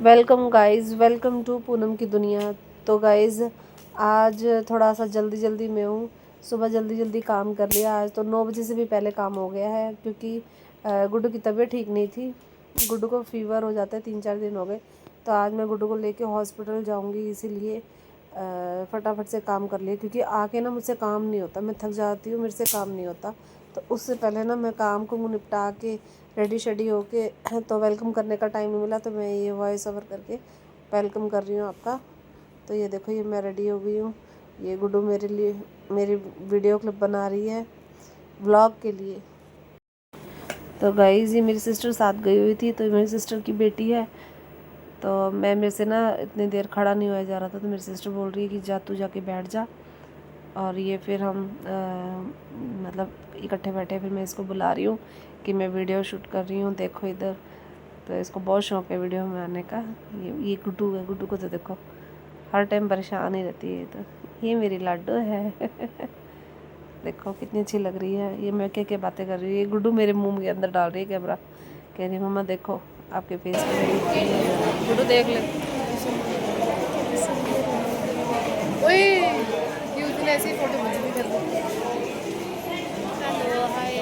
Welcome guys, welcome to Poonam की दुनिया। तो गाइस आज थोड़ा सा जल्दी जल्दी में हूँ। सुबह जल्दी जल्दी काम कर लिया। आज तो 9 बजे से भी पहले काम हो गया है क्योंकि गुड्डू की तबीयत ठीक नहीं थी। गुड्डू को फीवर हो जाता है, 3-4 दिन हो गए। तो आज मैं गुड्डू को लेके हॉस्पिटल जाऊँगी, इसीलिए फटाफट से काम कर लिया क्योंकि आके ना मुझसे काम नहीं होता, मैं थक जाती हूँ, मेरे से काम नहीं होता। तो उससे पहले ना मैं काम को निपटा के रेडी शेडी होके तो वेलकम करने का टाइम नहीं मिला, तो मैं ये वॉइस ओवर करके वेलकम कर रही हूँ आपका। तो ये देखो, ये मैं रेडी हो गई हूँ। ये गुड्डू मेरे लिए मेरी वीडियो क्लिप बना रही है व्लॉग के लिए। तो गाइस ये मेरी सिस्टर साथ गई हुई थी, तो मेरी सिस्टर की बेटी है। तो मैं मेरे से ना इतनी देर खड़ा नहीं हुआ जा रहा था, तो मेरी सिस्टर बोल रही है कि जा तू जाके बैठ जा। और ये फिर हम मतलब इकट्ठे बैठे, फिर मैं इसको बुला रही हूँ कि मैं वीडियो शूट कर रही हूँ, देखो इधर। तो इसको बहुत शौक है वीडियो में आने का। ये गुड्डू है, गुड्डू को तो देखो हर टाइम परेशान ही रहती है। तो ये मेरी लाडो है देखो कितनी अच्छी लग रही है। ये मैं क्या बातें कर रही हूँ, ये गुड्डू मेरे मुंह के अंदर डाल रही है कैमरा, कह रही है मम्मा देखो आपके फेस पे। गुड्डू देख ले। ओए ये उस दिन ऐसे ही फोटो मुझे भी कर दो। हेलो हाय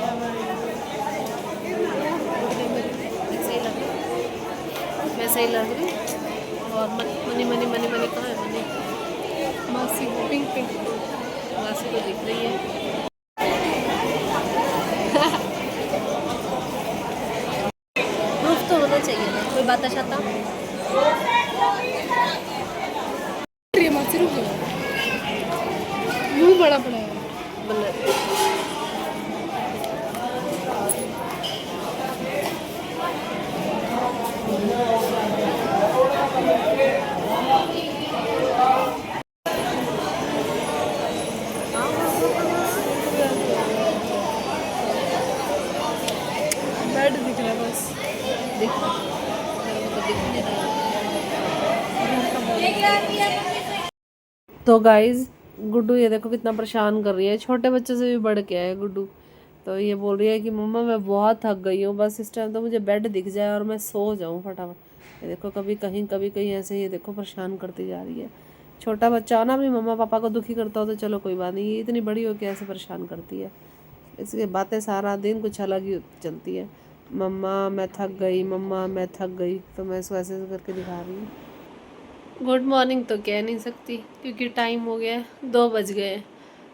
ऐसे ही लग रही है, वैसे ही लग रही है। और मनी मनी मनी मनी कहाँ है मनी? मासी पिंक पिंक। मासी को दिख रही है। प्रूफ तो होना चाहिए ना, कोई बात चाहता। अरे मासी रुक जाओ, मुंह बड़ा बड़ा है। मतलब बेड दिख रहा है बस। दिख मेरे को तो दिख नहीं रहा। तो गाइज गुड्डू ये देखो कितना परेशान कर रही है, छोटे बच्चे से भी बढ़ के है गुड्डू। तो ये बोल रही है कि मम्मा मैं बहुत थक गई हूँ, बस इस टाइम तो मुझे बेड दिख जाए और मैं सो जाऊँ फटाफट। ये देखो कभी कहीं ऐसे ये देखो परेशान करती जा रही है। छोटा बच्चा हो ना, अपनी मम्मा पापा को दुखी करता हो तो चलो कोई बात नहीं, ये इतनी बड़ी हो के ऐसे परेशान करती है। इसकी बातें सारा दिन कुछ अलग ही चलती है। मम्मा मैं थक गई, मम्मा मैं थक गई। तो मैं इसको ऐसे करके दिखा रही हूँ। गुड मॉर्निंग तो कह नहीं सकती क्योंकि टाइम हो गया है, 2 बज गए हैं।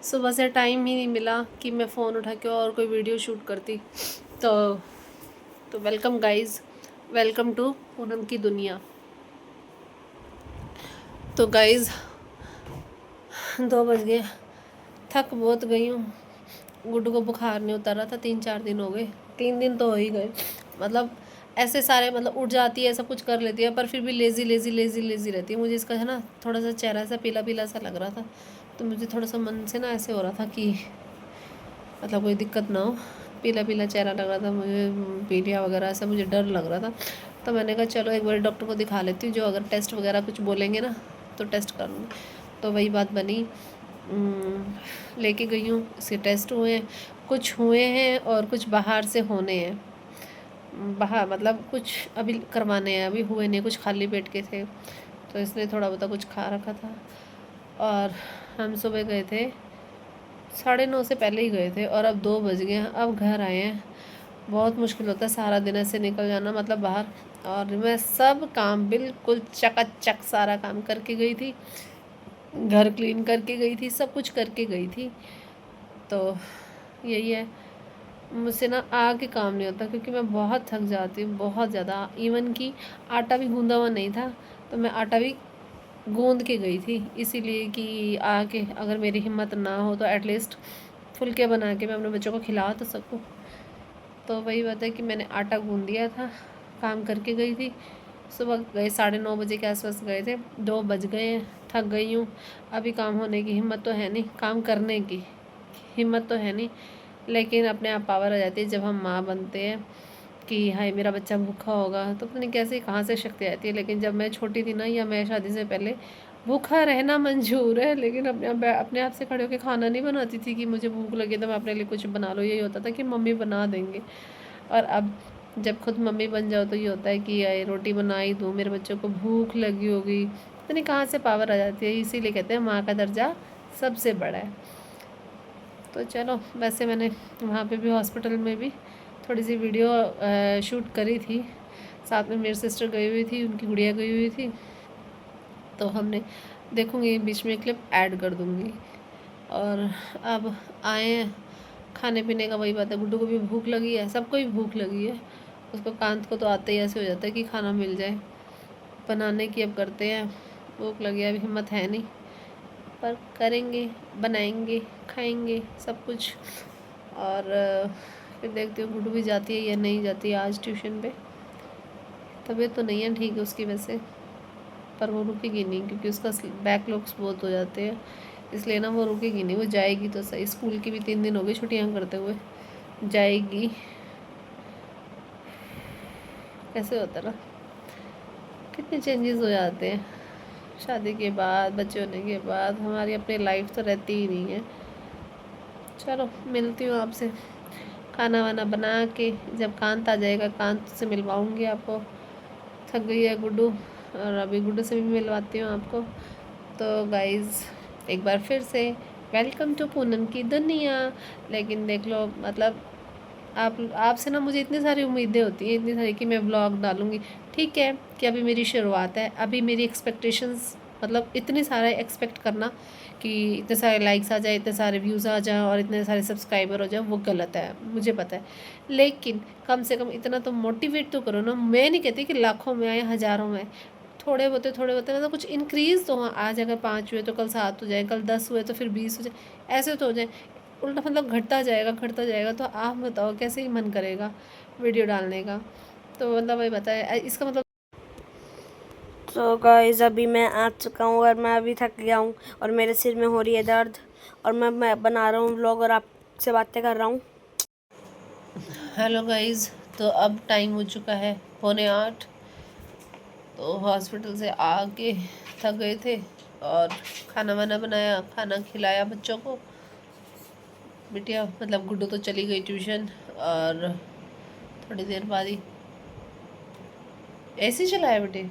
सुबह से टाइम ही नहीं मिला कि मैं फ़ोन उठा के और कोई वीडियो शूट करती। तो welcome guys, welcome to Poonam की दुनिया। तो गाइस 2 बज गए, थक बहुत गई हूँ। गुड्डू को बुखार नहीं उतरा था, 3-4 दिन हो गए, 3 दिन तो हो ही गए। मतलब ऐसे सारे मतलब उठ जाती है, सब कुछ कर लेती है, पर फिर भी लेज़ी लेज़ी लेज़ी लेज़ी रहती है। मुझे इसका है ना थोड़ा सा चेहरा सा पीला पीला सा लग रहा था, तो मुझे थोड़ा सा मन से ना ऐसे हो रहा था कि मतलब कोई दिक्कत ना हो। पीला पीला चेहरा लग रहा था मुझे, पीलिया वगैरह ऐसा मुझे डर लग रहा था। तो मैंने कहा चलो एक बार डॉक्टर को दिखा लेती हूँ, जो अगर टेस्ट वगैरह कुछ बोलेंगे ना तो टेस्ट कर लूँगी। तो वही बात बनी, लेके गई हूँ, इसके टेस्ट हुए हैं, कुछ हुए हैं और कुछ बाहर से होने हैं। बाहर मतलब कुछ अभी करवाने हैं, अभी हुए नहीं, कुछ खाली पेट के थे तो इसने थोड़ा बहुत कुछ खा रखा था। और हम सुबह गए थे, 9:30 से पहले ही गए थे और अब 2 बज गए हैं, अब घर आए हैं। बहुत मुश्किल होता है सारा दिन ऐसे निकल जाना, मतलब बाहर। और मैं सब काम बिल्कुल चकाचक सारा काम करके गई थी, घर क्लीन करके गई थी, सब कुछ करके गई थी। तो यही है, मुझसे ना आके काम नहीं होता क्योंकि मैं बहुत थक जाती हूँ, बहुत ज़्यादा। इवन कि आटा भी गूंदा हुआ नहीं था, तो मैं आटा भी गूंद के गई थी, इसीलिए कि आके अगर मेरी हिम्मत ना हो तो एटलीस्ट फुलके बना के मैं अपने बच्चों को खिला तो सकूँ। तो वही बात है कि मैंने आटा गूंद दिया था, काम करके गई थी। सुबह गए 9:30 बजे के आसपास गए थे, 2 बज गए हैं, थक गई हूँ। अभी काम होने की हिम्मत तो है नहीं, काम करने की हिम्मत तो है नहीं, लेकिन अपने आप पावर आ जाती है जब हम माँ बनते हैं कि हाय मेरा बच्चा भूखा होगा, तो पता नहीं कैसे कहाँ से शक्ति आती है। लेकिन जब मैं छोटी थी ना, या मैं शादी से पहले, भूखा रहना मंजूर है लेकिन अपने आप से खड़े होकर खाना नहीं बनाती थी कि मुझे भूख लगे तो मैं अपने लिए कुछ बना लो। यही होता था कि मम्मी बना देंगे। और अब जब खुद मम्मी बन जाओ तो ये होता है कि यार रोटी बनाई दूँ, मेरे बच्चों को भूख लगी होगी, पता नहीं कहाँ से पावर आ जाती है। इसीलिए कहते हैं माँ का दर्जा सबसे बड़ा है। तो चलो, वैसे मैंने वहाँ पे भी हॉस्पिटल में भी थोड़ी सी वीडियो शूट करी थी, साथ में मेरी सिस्टर गई हुई थी, उनकी गुड़िया गई हुई थी, तो हमने देखूँगी बीच में क्लिप ऐड कर दूँगी। और अब आए हैं खाने पीने का, वही बात है, गुड्डू को भी भूख लगी है, सबको ही भूख लगी है। उसको कांत को तो आते ही ऐसे हो जाता है कि खाना मिल जाए, बनाने की अब करते हैं। भूख लगी है, अभी हिम्मत है नहीं, पर करेंगे, बनाएंगे, खाएंगे सब कुछ। और फिर देखती हूँ गुड्डू भी जाती है या नहीं जाती है आज ट्यूशन पे। तबीयत तो नहीं है ठीक है उसकी वैसे, पर वो रुकेगी नहीं क्योंकि उसका बैकलॉग्स बहुत हो जाते हैं, इसलिए ना वो रुकेगी नहीं, वो जाएगी तो सही। स्कूल की भी 3 दिन हो गए छुट्टियाँ करते हुए, जाएगी। कैसे होता है ना, कितने चेंजेस हो जाते हैं शादी के बाद, बच्चे होने के बाद। हमारी अपनी लाइफ तो रहती ही नहीं है। चलो मिलती हूँ आपसे खाना वाना बना के, जब कांत आ जाएगा कांत से मिलवाऊँगी आपको। थक गई है गुड्डू, और अभी गुड्डू से भी मिलवाती हूँ आपको। तो गाइज़ एक बार फिर से वेलकम टू पूनम की दुनिया। लेकिन देख लो, मतलब आपसे ना मुझे इतनी सारी उम्मीदें होती हैं, इतनी सारी, कि मैं व्लॉग डालूँगी। ठीक है कि अभी मेरी शुरुआत है, अभी मेरी एक्सपेक्टेशंस, मतलब इतनी सारे एक्सपेक्ट करना कि इतने सारे लाइक्स आ जाए, इतने सारे व्यूज़ आ जाएँ और इतने सारे सब्सक्राइबर हो जाए, वो गलत है, मुझे पता है। लेकिन कम से कम इतना तो मोटिवेट तो करो ना। मैं नहीं कहती कि लाखों में आए, हज़ारों में, थोड़े होते मतलब कुछ इंक्रीज़ तो। हाँ, आज अगर 5 हुए तो कल 7 हो जाए, कल 10 हुए तो फिर 20 हो जाए, ऐसे तो हो जाए। उल्टा मतलब घटता जाएगा। तो आप बताओ कैसे ही मन करेगा वीडियो डालने का। तो मतलब वही बताए इसका मतलब। तो गाइस अभी मैं आ चुका हूँ और मैं अभी थक गया हूँ और मेरे सिर में हो रही है दर्द और मैं बना रहा हूँ व्लॉग और आपसे बातें कर रहा हूँ। हेलो गाइज, तो अब टाइम हो चुका है 7:45। तो हॉस्पिटल से आके थक गए थे और खाना वाना बनाया, खाना खिलाया बच्चों को। बिटिया मतलब गुड्डू तो चली गई ट्यूशन, और थोड़ी देर बाद ही ऐसे ही चलाया बेटे।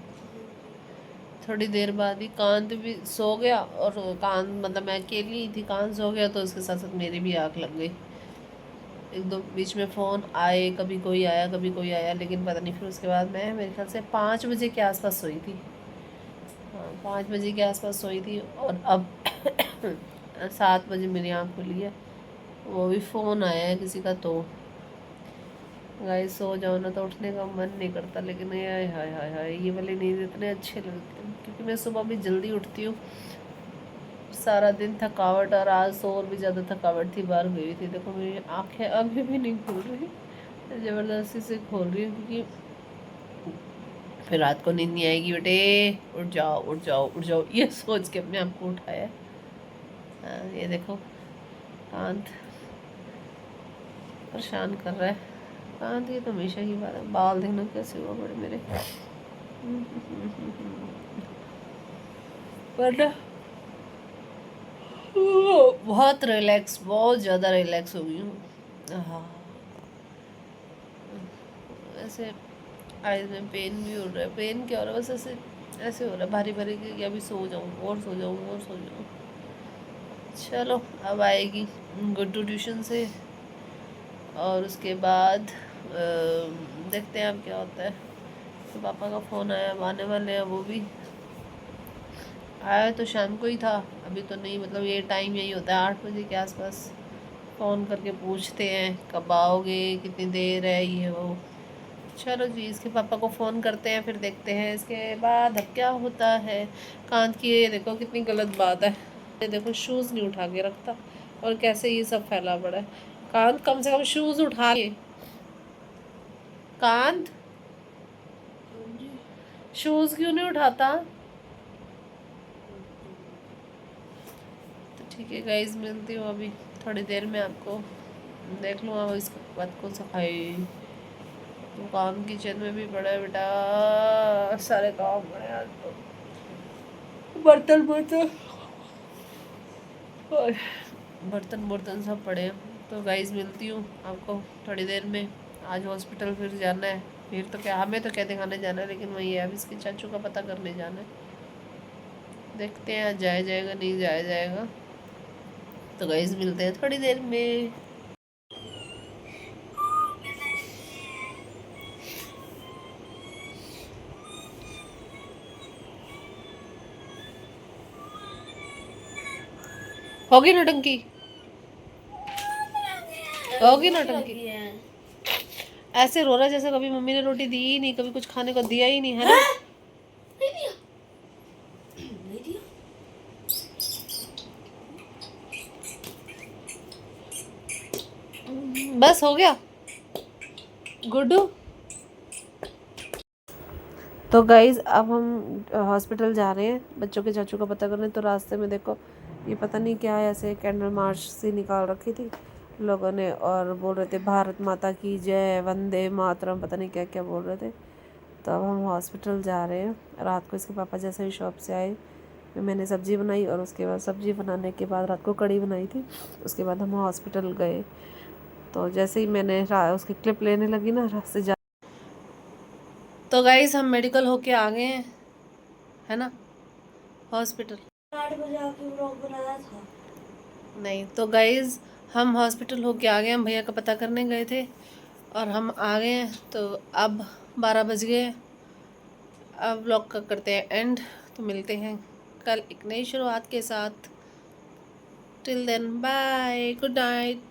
थोड़ी देर बाद ही कांत भी सो गया, और कांत मतलब मैं अकेली थी, कांत सो गया तो उसके साथ साथ मेरी भी आँख लग गई। एक दो बीच में फ़ोन आए, कभी कोई आया कभी कोई आया, लेकिन पता नहीं। फिर उसके बाद मैं मेरे ख्याल से 5 बजे के आसपास सोई थी। हाँ, 5 बजे के आसपास सोई थी, और अब 7 बजे मेरी आँख खुली है। वो भी फ़ोन आया है किसी का। तो गाइस सो जाओ ना तो उठने का मन नहीं करता, लेकिन हाय हाय हाय हाय, ये वाली नींद इतने अच्छे लगते हैं क्योंकि मैं सुबह भी जल्दी उठती हूँ। सारा दिन थकावट, और आज तो और भी ज़्यादा थकावट थी, बाहर गई हुई थी। देखो मेरी आँखें अभी भी नहीं खुल रही, ज़बरदस्ती से खोल रही हूँ क्योंकि फिर रात को नींद नहीं आएगी। बेटे उठ जाओ उठ जाओ उठ जाओ, ये सोच के अपने आप को उठाया। हाँ, ये देखो कांत परेशान कर रहा है। कांत ये तो हमेशा की बात है। बाल देखना कैसे हुआ बड़े मेरे। पर बहुत रिलैक्स, बहुत ज़्यादा रिलैक्स हो गई हूँ। हाँ, ऐसे आइज में पेन भी हो रहा है। पेन क्या हो रहा है, बस ऐसे ऐसे हो रहा है भारी भारी, कि अभी सो जाऊँ और सो जाऊँ और सो जाऊँ। चलो अब आएगी गुड्डू ट्यूशन से, और उसके बाद देखते हैं अब क्या होता है। तो पापा का फ़ोन आया, अब आने वाले हैं। वो भी आया तो शाम को ही था, अभी तो नहीं। मतलब ये टाइम यही होता है 8 बजे के आसपास फ़ोन करके पूछते हैं कब आओगे, कितनी देर है, ये वो। चलो जी, इसके पापा को फ़ोन करते हैं, फिर देखते हैं इसके बाद अब क्या होता है। कांत की ये देखो कितनी गलत बात है, ये देखो शूज़ नहीं उठा के रखता, और कैसे ये सब फैला पड़ा है। कांत कम से कम शूज़ उठा के, कांत शूज़ क्यों नहीं उठाता। तो ठीक है गाइज, मिलती हूँ अभी थोड़ी देर में आपको। देख लो अब इस बात को सफाई, तो काम किचन में भी पड़ा है बेटा, सारे काम पड़े हैं आज तो। बर्तन बर्तन बर्तन बर्तन सब पड़े हैं। तो गाइज मिलती हूँ आपको थोड़ी देर में, आज हॉस्पिटल फिर जाना है। फिर तो क्या, हमें तो क्या दिखाने जाना है, लेकिन वही है, अब इसके चाचू का पता करने जाना है। देखते हैं आज जाया जाएगा नहीं जाया जाएगा। तो गाइस मिलते हैं थोड़ी देर में। होगी नौटंकी, होगी नौटंकी। ऐसे रो रहा है जैसे कभी मम्मी ने रोटी दी ही नहीं, कभी कुछ खाने को दिया ही नहीं, है ना? बस हो गया गुड्डू। तो गाइज अब हम हॉस्पिटल जा रहे हैं बच्चों के चाचू का पता करने। तो रास्ते में देखो ये पता नहीं क्या है, ऐसे कैंडल मार्च सी निकाल रखी थी लोगों ने, और बोल रहे थे भारत माता की जय, वंदे मातरम, पता नहीं क्या क्या बोल रहे थे। तो अब हम हॉस्पिटल जा रहे हैं। रात को इसके पापा जैसे ही शॉप से आए, मैंने सब्ज़ी बनाई, और उसके बाद सब्ज़ी बनाने के बाद रात को कड़ी बनाई थी। उसके बाद हम हॉस्पिटल गए। तो जैसे ही मैंने उसकी क्लिप लेने लगी ना रास्ते जा, तो गाइस हम मेडिकल होके आ गए हैं, है ना, हॉस्पिटल। 8 बजे आके व्लॉग बनाया था। नहीं तो गाइस हम हॉस्पिटल होके आ गए। हम भैया का पता करने गए थे और हम आ गए हैं। तो अब 12 बज गए। अब व्लॉग का करते हैं एंड। तो मिलते हैं कल एक नई शुरुआत के साथ। Till then bye, good night.